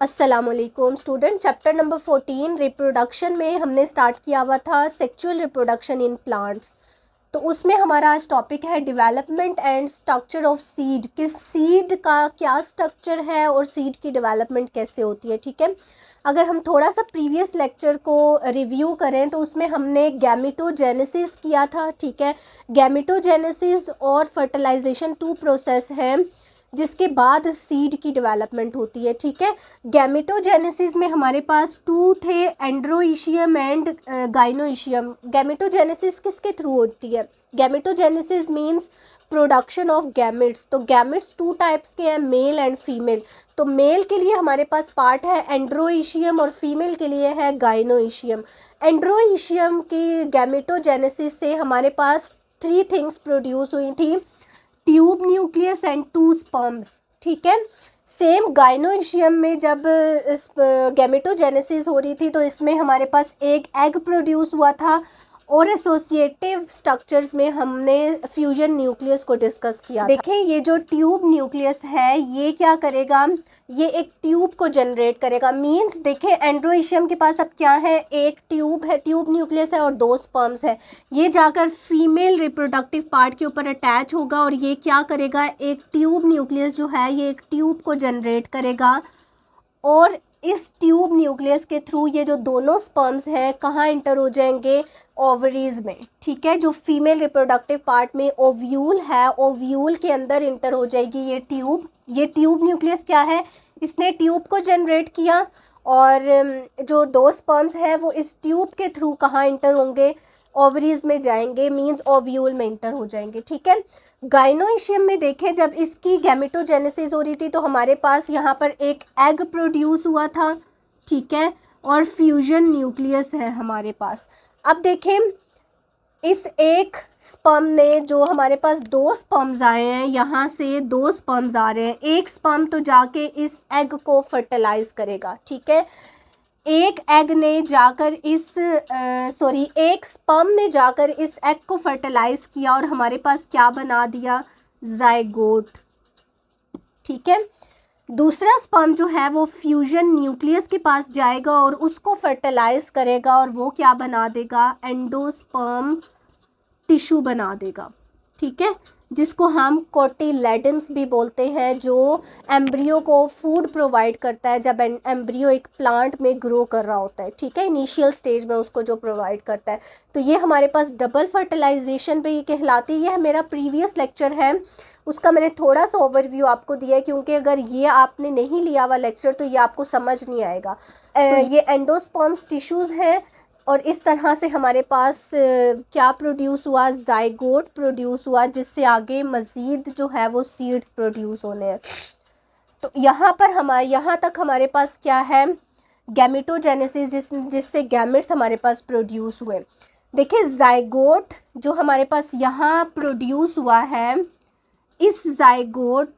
अस्सलामुअलैकुम student. Chapter number 14 reproduction में हमने स्टार्ट किया हुआ था सेक्सुअल रिप्रोडक्शन इन प्लांट्स। तो उसमें हमारा आज टॉपिक है development and structure of seed, कि सीड का क्या स्ट्रक्चर है और सीड की डेवलपमेंट कैसे होती है। ठीक है, अगर हम थोड़ा सा प्रीवियस लेक्चर को रिव्यू करें तो उसमें हमने गैमेटोजेनेसिस किया था। ठीक है, गैमेटोजेनेसिस और फर्टिलाइजेशन 2 प्रोसेस हैं जिसके बाद सीड की डेवलपमेंट होती है। ठीक है, गैमेटोजेनेसिस में हमारे पास 2 थे, एंड्रोइशियम एंड गाइनोइशियम। गैमेटोजेनेसिस किसके थ्रू होती है? Gametogenesis means production of gametes. तो गैमेट्स 2 टाइप्स के हैं, मेल एंड फीमेल। तो मेल के लिए हमारे पास पार्ट है एंड्रोइशियम और फीमेल के लिए है गाइनोइशियम। एंड्रोइशियम की गैमेटोजेनेसिस से हमारे पास 3 थिंग्स प्रोड्यूस हुई थी, ट्यूब न्यूक्लियस एंड 2 स्पर्म्स। ठीक है, सेम गाइनोइशियम में जब इस गैमेटोजेनेसिस हो रही थी तो इसमें हमारे पास एक एग प्रोड्यूस हुआ था और एसोसिएटिव स्ट्रक्चर्स में हमने फ्यूजन न्यूक्लियस को डिस्कस किया। देखें, ये जो ट्यूब न्यूक्लियस है ये क्या करेगा, ये एक ट्यूब को जनरेट करेगा। मींस देखें, एंड्रोइशियम के पास अब क्या है, एक ट्यूब है, ट्यूब न्यूक्लियस है और 2 स्पर्म्स है। ये जाकर फीमेल रिप्रोडक्टिव पार्ट के ऊपर अटैच होगा और ये क्या करेगा, एक ट्यूब न्यूक्लियस जो है ये एक ट्यूब को जनरेट करेगा और इस ट्यूब न्यूक्लियस के थ्रू ये जो दोनों स्पर्म्स हैं कहाँ इंटर हो जाएंगे, ओवरीज में। ठीक है, जो फीमेल रिप्रोडक्टिव पार्ट में ओव्यूल है, ओव्यूल के अंदर इंटर हो जाएगी ये ट्यूब। ये ट्यूब न्यूक्लियस क्या है, इसने ट्यूब को जनरेट किया और जो 2 स्पर्म्स हैं वो इस ट्यूब के थ्रू कहाँ इंटर होंगे, ओवरीज में जाएंगे, मींस ओव्यूल में इंटर हो जाएंगे। ठीक है, गाइनोइशियम में देखें, जब इसकी गैमेटोजेनेसिस हो रही थी तो हमारे पास यहाँ पर एक एग प्रोड्यूस हुआ था। ठीक है, और फ्यूजन न्यूक्लियस है हमारे पास। अब देखें, इस एक स्पर्म ने, जो हमारे पास 2 स्पर्म्स आए हैं, यहाँ से 2 स्पर्म्स आ रहे हैं, एक स्पर्म तो जाके इस एग को फर्टिलाइज करेगा। ठीक है, एक एग ने जाकर एक स्पर्म ने जाकर इस एग को फर्टिलाइज किया और हमारे पास क्या बना दिया, जाइगोट। ठीक है, दूसरा स्पर्म जो है वो फ्यूजन न्यूक्लियस के पास जाएगा और उसको फर्टिलाइज करेगा और वो क्या बना देगा, एंडोस्पर्म टिश्यू बना देगा। ठीक है, जिसको हम कोटिलेडन्स भी बोलते हैं, जो एम्ब्रियो को फूड प्रोवाइड करता है जब एम्ब्रियो एक प्लांट में ग्रो कर रहा होता है। ठीक है, इनिशियल स्टेज में उसको जो प्रोवाइड करता है। तो ये हमारे पास डबल फर्टिलाइजेशन पे ये कहलाती है। यह मेरा प्रीवियस लेक्चर है, उसका मैंने थोड़ा सा ओवरव्यू आपको दिया है, क्योंकि अगर ये आपने नहीं लिया हुआ लेक्चर तो ये आपको समझ नहीं आएगा। तो ये एंडोस्पर्म्स टिश्यूज़ हैं और इस तरह से हमारे पास क्या प्रोड्यूस हुआ, जाइगोट प्रोड्यूस हुआ, जिससे आगे मज़ीद जो है वो सीड्स प्रोड्यूस होने हैं। तो यहाँ तक हमारे पास क्या है, गैमेटोजेनेसिस, जिससे गैमेट्स हमारे पास प्रोड्यूस हुए। देखिए, जाइगोट जो हमारे पास यहाँ प्रोड्यूस हुआ है, इस जाइगोट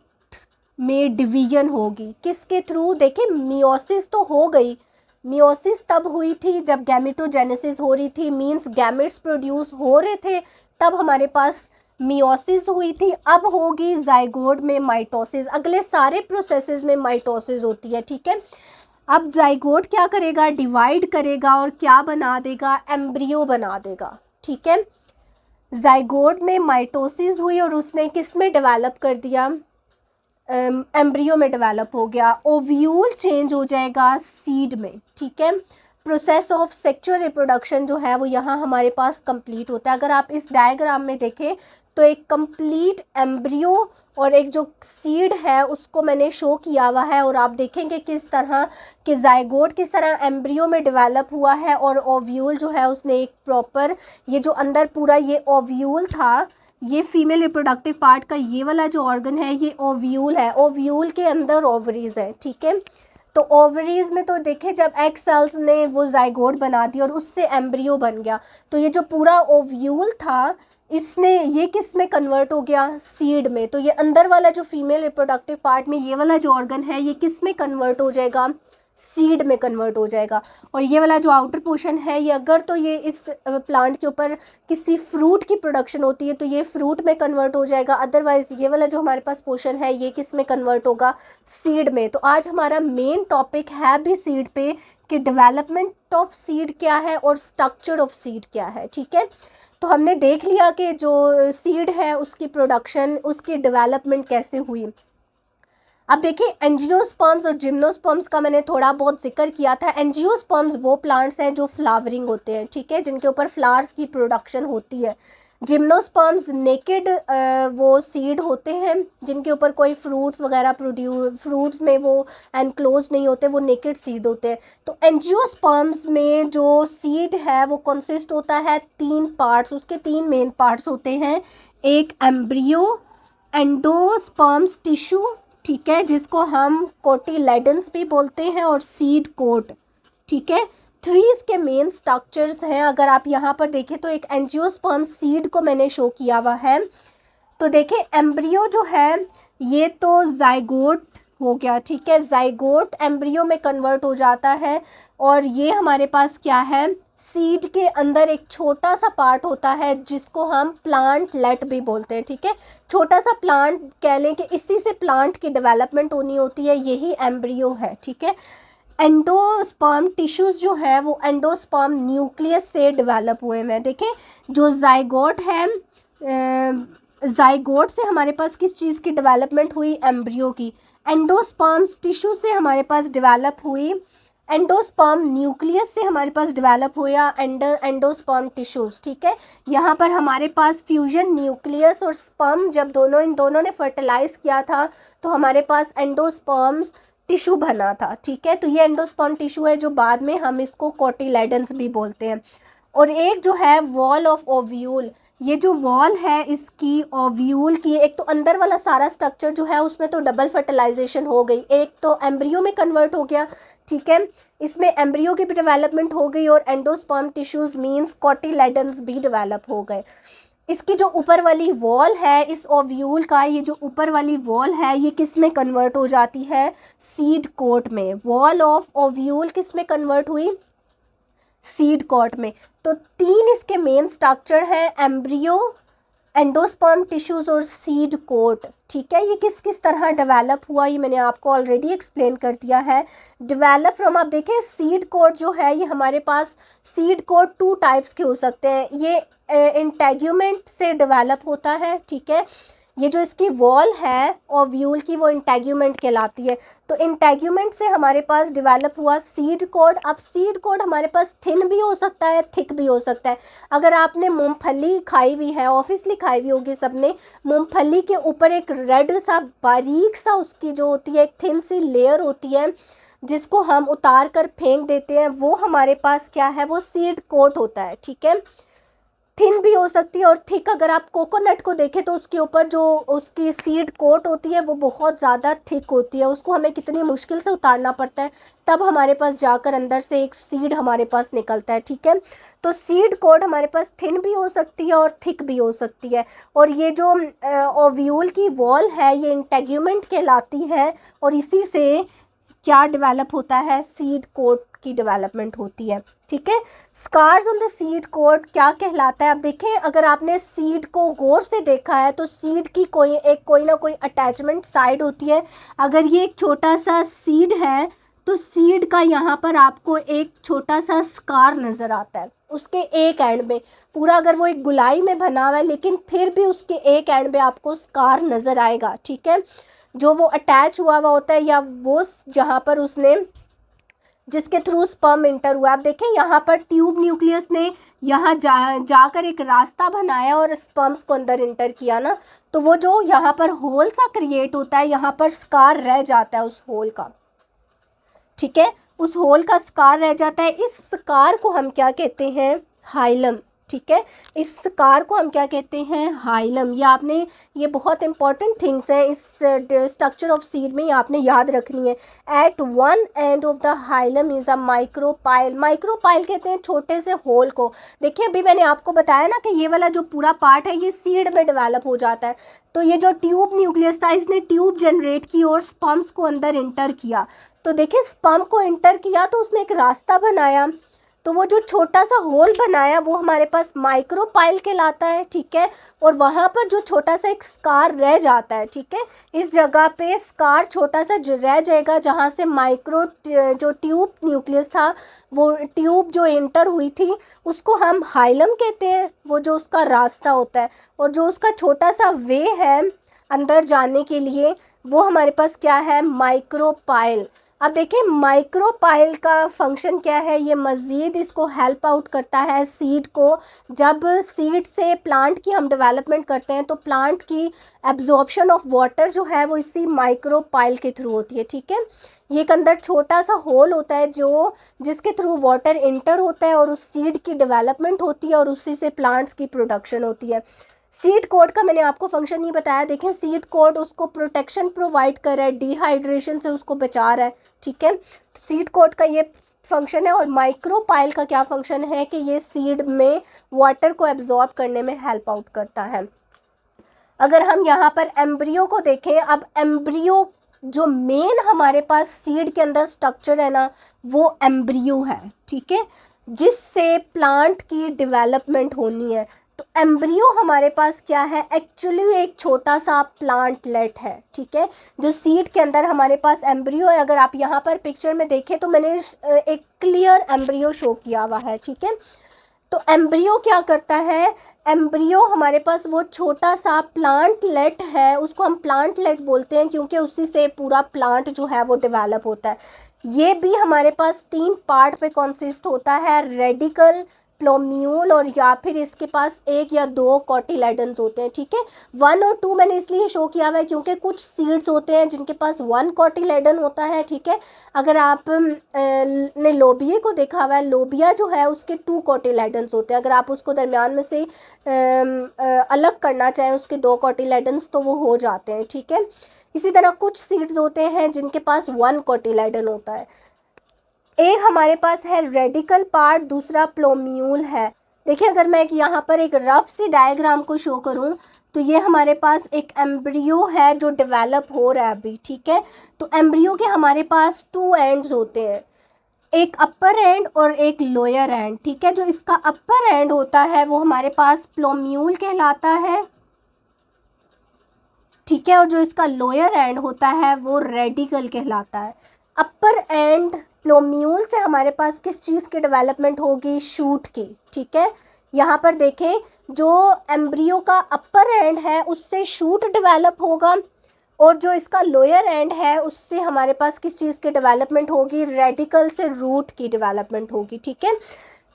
में डिवीजन होगी किसके थ्रू, देखिए मियोसिस तो हो गई, मियोसिस तब हुई थी जब गैमेटोजेनेसिस हो रही थी, मींस गैमेट्स प्रोड्यूस हो रहे थे, तब हमारे पास मियोसिस हुई थी। अब होगी जाइगोट में माइटोसिस, अगले सारे प्रोसेसेस में माइटोसिस होती है। ठीक है, अब जाइगोट क्या करेगा, डिवाइड करेगा और क्या बना देगा, एम्ब्रियो बना देगा। ठीक है, जाइगोट में माइटोसिस हुई और उसने किस में डेवलप कर दिया, एम्ब्रियो में डेवलप हो गया, ओव्यूल चेंज हो जाएगा सीड में। ठीक है, प्रोसेस ऑफ सेक्सुअल रिप्रोडक्शन जो है वो यहाँ हमारे पास कंप्लीट होता है। अगर आप इस डायग्राम में देखें तो एक कंप्लीट एम्ब्रियो और एक जो सीड है उसको मैंने शो किया हुआ है, और आप देखेंगे किस तरह कि जाइगोट किस तरह एम्ब्रियो में डेवलप हुआ है और ओव्यूल जो है उसने एक प्रॉपर, ये जो अंदर पूरा ये ओव्यूल था, ये फीमेल रिप्रोडक्टिव पार्ट का ये वाला जो ऑर्गन है ये ओव्यूल है, ओव्यूल के अंदर ओवरीज है। ठीक है, तो ओवरीज में तो देखे जब एग सेल्स ने वो जाइगोट बना दिया और उससे एम्ब्रियो बन गया, तो ये जो पूरा ओव्यूल था इसने ये किस में कन्वर्ट हो गया, सीड में। तो ये अंदर वाला जो फीमेल रिप्रोडक्टिव पार्ट में ये वाला जो ऑर्गन है ये किस में कन्वर्ट हो जाएगा, सीड में कन्वर्ट हो जाएगा। और ये वाला जो आउटर पोर्शन है ये अगर तो ये इस प्लांट के ऊपर किसी फ्रूट की प्रोडक्शन होती है तो ये फ्रूट में कन्वर्ट हो जाएगा, अदरवाइज ये वाला जो हमारे पास पोर्शन है ये किस में कन्वर्ट होगा, सीड में। तो आज हमारा मेन टॉपिक है भी सीड पे कि डेवलपमेंट ऑफ सीड क्या है और स्ट्रक्चर ऑफ सीड क्या है। ठीक है, तो हमने देख लिया कि जो सीड है उसकी प्रोडक्शन, उसकी डेवलपमेंट कैसे हुई। अब देखिए एंजियोस्पर्म्स और जिम्नोस्पर्म्स का मैंने थोड़ा बहुत जिक्र किया था। एंजियोस्पर्म्स वो प्लांट्स हैं जो फ्लावरिंग होते हैं, ठीक है, जिनके ऊपर फ्लावर्स की प्रोडक्शन होती है। जिम्नोस्पर्म्स नेकेड वो सीड होते हैं जिनके ऊपर कोई फ्रूट्स वगैरह फ्रूट्स में वो एनक्लोज नहीं होते, वो नेकेड सीड होते हैं। तो एंजियोस्पर्म्स में जो सीड है वो कंसिस्ट होता है 3 पार्ट्स, उसके 3 मेन पार्ट्स होते हैं। एक एम्ब्रियो, एंडोस्पर्म्स टिश्यू, ठीक है, जिसको हम कोटिलेडन्स भी बोलते हैं, और सीड कोट। ठीक है, 3 इसके मेन स्ट्रक्चर्स हैं। अगर आप यहाँ पर देखें तो एक एंजियोस्पर्म सीड को मैंने शो किया हुआ है। तो देखिए एम्ब्रियो जो है ये तो जाइगोट हो गया, ठीक है, जाइगोट एम्ब्रियो में कन्वर्ट हो जाता है। और ये हमारे पास क्या है, सीड के अंदर एक छोटा सा पार्ट होता है जिसको हम प्लांटलेट भी बोलते हैं। ठीक है, छोटा सा प्लांट कह लें कि इसी से प्लांट की डेवलपमेंट होनी होती है, यही एम्ब्रियो है। ठीक है, एंडोस्पर्म टिश्यूज़ जो है वो एंडोस्पर्म न्यूक्लियस से डेवलप हुए हैं। देखें जो जाइगोट है, जाइगोट से हमारे पास किस चीज़ की डेवलपमेंट हुई, एम्ब्रियो की। एंडोस्पर्म टिश्यू से हमारे पास डेवलप हुई, एंडोस्पर्म न्यूक्लियस से हमारे पास डेवलप हुआ एंडोस्पर्म टिश्यूज़। ठीक है, यहाँ पर हमारे पास फ्यूजन न्यूक्लियस और स्पर्म जब इन दोनों ने फर्टिलाइज़ किया था तो हमारे पास एंडोस्पर्म्स टिश्यू बना था। ठीक है, तो ये एंडोस्पर्म टिश्यू है जो बाद में हम इसको कोटिलेडन्स भी बोलते हैं। और एक जो है वॉल ऑफ ओव्यूल, ये जो वॉल है इसकी ओव्यूल की, एक तो अंदर वाला सारा स्ट्रक्चर जो है उसमें तो डबल फर्टिलाइजेशन हो गई, एक तो एम्ब्रियो में कन्वर्ट हो गया। ठीक है, इसमें एम्ब्रियो की भी डेवलपमेंट हो गई और एंडोस्पर्म टिश्यूज़ मीन्स कोटिलेडन्स भी डेवलप हो गए। इसकी जो ऊपर वाली वॉल है इस ओव्यूल का, ये जो ऊपर वाली वॉल है ये किस में कन्वर्ट हो जाती है, सीड कोट में। वॉल ऑफ ओव्यूल किस में कन्वर्ट हुई, सीड कोट में। तो 3 इसके मेन स्ट्रक्चर हैं, एम्ब्रियो, एंडोस्पर्म टिश्यूज़ और सीड कोट। ठीक है, ये किस किस तरह डेवलप हुआ ये मैंने आपको ऑलरेडी एक्सप्लेन कर दिया है। डेवलप फ्रॉम, आप देखें सीड कोट जो है ये हमारे पास सीड कोट 2 टाइप्स के हो सकते हैं। ये इंटेग्यूमेंट से डेवलप होता है। ठीक है, ये जो इसकी वॉल है ओव्यूल की वो इंटेग्यूमेंट कहलाती है। तो इंटेग्यूमेंट से हमारे पास डेवलप हुआ सीड कोड। अब सीड कोड हमारे पास थिन भी हो सकता है, थिक भी हो सकता है। अगर आपने मूंगफली खाई हुई है, ऑब्वियसली खाई हुई होगी सबने, मूंगफली के ऊपर एक रेड सा बारीक सा उसकी जो होती है एक थिन सी लेयर होती है जिसको हम उतार कर फेंक देते हैं, वो हमारे पास क्या है, वो सीड कोट होता है। ठीक है, थिन भी हो सकती है और थिक। अगर आप कोकोनट को देखें तो उसके ऊपर जो उसकी सीड कोट होती है वो बहुत ज़्यादा थिक होती है, उसको हमें कितनी मुश्किल से उतारना पड़ता है तब हमारे पास जाकर अंदर से एक सीड हमारे पास निकलता है। ठीक है, तो सीड कोट हमारे पास थिन भी हो सकती है और थिक भी हो सकती है। और ये जो ओव्यूल की वॉल है ये इंटेग्यूमेंट कहलाती है और इसी से क्या डेवलप होता है, सीड कोट की डेवलपमेंट होती है। ठीक है, scars on the seed coat क्या कहलाता है। अब देखें अगर आपने सीड को गौर से देखा है तो सीड की कोई ना कोई अटैचमेंट साइड होती है। अगर ये एक छोटा सा सीड है तो सीड का यहाँ पर आपको एक छोटा सा स्कार नज़र आता है उसके एक एंड में। पूरा अगर वो एक गुलाई में बना हुआ है लेकिन फिर भी उसके एक एंड पे आपको स्कार नज़र आएगा। ठीक है, जो वो अटैच हुआ होता है या वो जहाँ पर उसने जिसके थ्रू स्पर्म इंटर हुआ। आप देखें यहाँ पर ट्यूब न्यूक्लियस ने यहाँ जाकर एक रास्ता बनाया और स्पर्म्स को अंदर इंटर किया ना, तो वो जो यहाँ पर होल सा क्रिएट होता है यहाँ पर स्कार रह जाता है उस होल का। ठीक है, उस होल का स्कार रह जाता है। इस स्कार को हम क्या कहते हैं, हाइलम। ठीक है। इस कार को हम क्या कहते हैं, हाइलम। ये आपने, ये बहुत इंपॉर्टेंट थिंग्स हैं इस स्ट्रक्चर ऑफ सीड में, ये आपने याद रखनी है। At one end of the hilum is a micropyle. Micropyle कहते हैं छोटे से होल को। देखिए अभी मैंने आपको बताया ना कि ये वाला जो पूरा पार्ट है ये सीड में डेवलप हो जाता है। तो ये जो ट्यूब न्यूक्लियस था, इसने ट्यूब जनरेट की और स्पर्म्स को अंदर इंटर किया। तो देखिए स्पर्म को इंटर किया तो उसने एक रास्ता बनाया, तो वो जो छोटा सा होल बनाया वो हमारे पास माइक्रोपाइल कहलाता है, ठीक है। और वहाँ पर जो छोटा सा एक स्कार रह जाता है, ठीक है, इस जगह पे स्कार छोटा सा रह जाएगा जहाँ से माइक्रो जो ट्यूब न्यूक्लियस था, वो ट्यूब जो इंटर हुई थी उसको हम हाइलम कहते हैं, वो जो उसका रास्ता होता है। और जो उसका छोटा सा वे है अंदर जाने के लिए वो हमारे पास क्या है, माइक्रोपाइल। अब देखिए माइक्रोपाइल का फंक्शन क्या है, ये मज़ीद इसको हेल्प आउट करता है सीड को। जब सीड से प्लांट की हम डेवलपमेंट करते हैं तो प्लांट की एब्जॉर्प्शन ऑफ वाटर जो है वो इसी माइक्रोपाइल के थ्रू होती है, ठीक है। ये एक अंदर छोटा सा होल होता है जो जिसके थ्रू वाटर इंटर होता है और उस सीड की डेवलपमेंट होती है और उसी से प्लांट्स की प्रोडक्शन होती है। सीड कोड का मैंने आपको फंक्शन नहीं बताया। देखें सीड कोड उसको प्रोटेक्शन प्रोवाइड कर रहा है, डिहाइड्रेशन से उसको बचा रहा है, ठीक है। सीड कोड का ये फंक्शन है। और माइक्रोपाइल का क्या फंक्शन है कि ये सीड में वाटर को एब्जॉर्ब करने में हेल्प आउट करता है। अगर हम यहाँ पर एम्ब्रियो को देखें, अब एम्ब्रियो जो मेन हमारे पास सीड के अंदर स्ट्रक्चर है ना, वो एम्ब्रियो है, ठीक है, जिससे प्लांट की डेवलपमेंट होनी है। तो एम्ब्रियो हमारे पास क्या है, एक्चुअली एक छोटा सा प्लांटलेट है, ठीक है, जो सीड के अंदर हमारे पास एम्ब्रियो है। अगर आप यहाँ पर पिक्चर में देखें तो मैंने एक क्लियर एम्ब्रियो शो किया हुआ है, ठीक है। तो एम्ब्रियो क्या करता है, एम्ब्रियो हमारे पास वो छोटा सा प्लांटलेट है, उसको हम प्लांटलेट बोलते हैं क्योंकि उसी से पूरा प्लांट जो है वो डेवलप होता है। ये भी हमारे पास 3 पार्ट पे कंसिस्ट होता है, रेडिकल, प्लोम्यूल और या फिर इसके पास 1 या 2 कोटिलेडन्स होते हैं, ठीक है। 1 और 2 मैंने इसलिए शो किया हुआ है क्योंकि कुछ सीड्स होते हैं जिनके पास 1 कोटिलेडन होता है, ठीक है। अगर आप ने लोबिया को देखा हुआ है, लोबिया जो है उसके 2 कोटिलेडन्स होते हैं। अगर आप उसको दरमियान में से अलग करना चाहें उसके 2 कोटिलेडन्स तो वो हो जाते हैं, ठीक है। इसी तरह कुछ सीड्स होते हैं जिनके पास 1 कोटिलेडन होता है। एक हमारे पास है रेडिकल पार्ट, दूसरा प्लोम्यूल है। देखिए अगर मैं यहाँ पर एक रफ सी डायग्राम को शो करूँ तो ये हमारे पास एक एम्ब्रियो है जो डेवलप हो रहा है अभी, ठीक है। तो एम्ब्रियो के हमारे पास 2 एंड्स होते हैं, एक अपर एंड और एक लोअर एंड, ठीक है। जो इसका अपर एंड होता है वो हमारे पास प्लोम्यूल कहलाता है, ठीक है। और जो इसका लोअर एंड होता है वो रेडिकल कहलाता है। अपर एंड प्लोम्यूल से हमारे पास किस चीज़ की डेवलपमेंट होगी, शूट की, ठीक है। यहाँ पर देखें जो एम्ब्रियो का अपर एंड है उससे शूट डेवलप होगा और जो इसका लोअर एंड है उससे हमारे पास किस चीज़ की डेवलपमेंट होगी, रेडिकल से रूट की डेवलपमेंट होगी, ठीक है।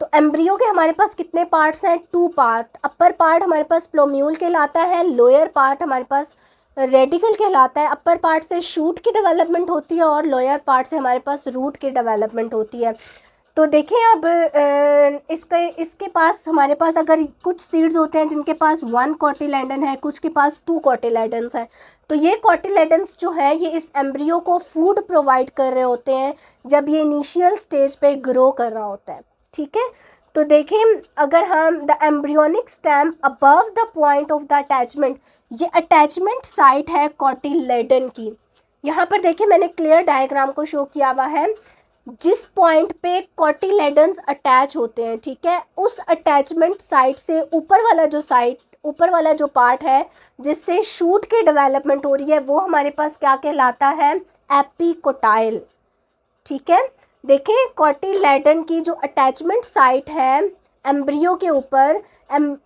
तो एम्ब्रियो के हमारे पास कितने पार्ट्स हैं, 2 पार्ट। अपर पार्ट हमारे पास प्लोम्यूल कहलाता है, लोअर पार्ट हमारे पास रेडिकल कहलाता है। अपर पार्ट से शूट की डेवलपमेंट होती है और लोअर पार्ट से हमारे पास रूट की डेवलपमेंट होती है। तो देखें अब इसके पास हमारे पास अगर कुछ सीड्स होते हैं जिनके पास 1 कोटिलेडन है, कुछ के पास 2 कोटिलेडन्स हैं। तो ये कोटिलेडन्स जो है ये इस एम्ब्रियो को फूड प्रोवाइड कर रहे होते हैं जब ये इनिशियल स्टेज पे ग्रो कर रहा होता है, ठीक है। तो देखें अगर हम the embryonic stem above the point of the attachment, ये अटैचमेंट साइट है कोटिलेडन की। यहाँ पर देखिए मैंने क्लियर डायग्राम को शो किया हुआ है, जिस पॉइंट पे कोटिलेडन्स अटैच होते हैं, ठीक है, उस अटैचमेंट साइट से ऊपर वाला जो पार्ट है जिससे शूट की डेवलपमेंट हो रही है वो हमारे पास क्या कहलाता है, एपिकोटाइल, ठीक है। देखें कोटिलेडन की जो अटैचमेंट साइट है एम्ब्रियो के ऊपर,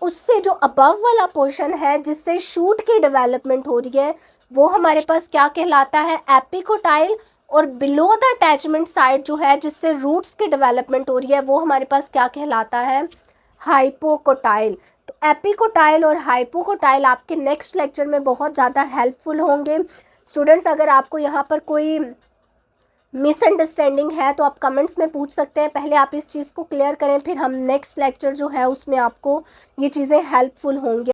उससे जो अबव वाला पोर्शन है जिससे शूट की डेवलपमेंट हो रही है वो हमारे पास क्या कहलाता है, एपिकोटाइल। और बिलो द अटैचमेंट साइट जो है जिससे रूट्स की डेवलपमेंट हो रही है वो हमारे पास क्या कहलाता है, हाइपोकोटाइल। तो एपिकोटाइल और हाइपोकोटाइल आपके नेक्स्ट लेक्चर में बहुत ज़्यादा हेल्पफुल होंगे। स्टूडेंट्स अगर आपको यहाँ पर कोई मिसअंडरस्टैंडिंग है तो आप कमेंट्स में पूछ सकते हैं। पहले आप इस चीज़ को क्लियर करें, फिर हम नेक्स्ट लेक्चर जो है उसमें आपको ये चीज़ें हेल्पफुल होंगी।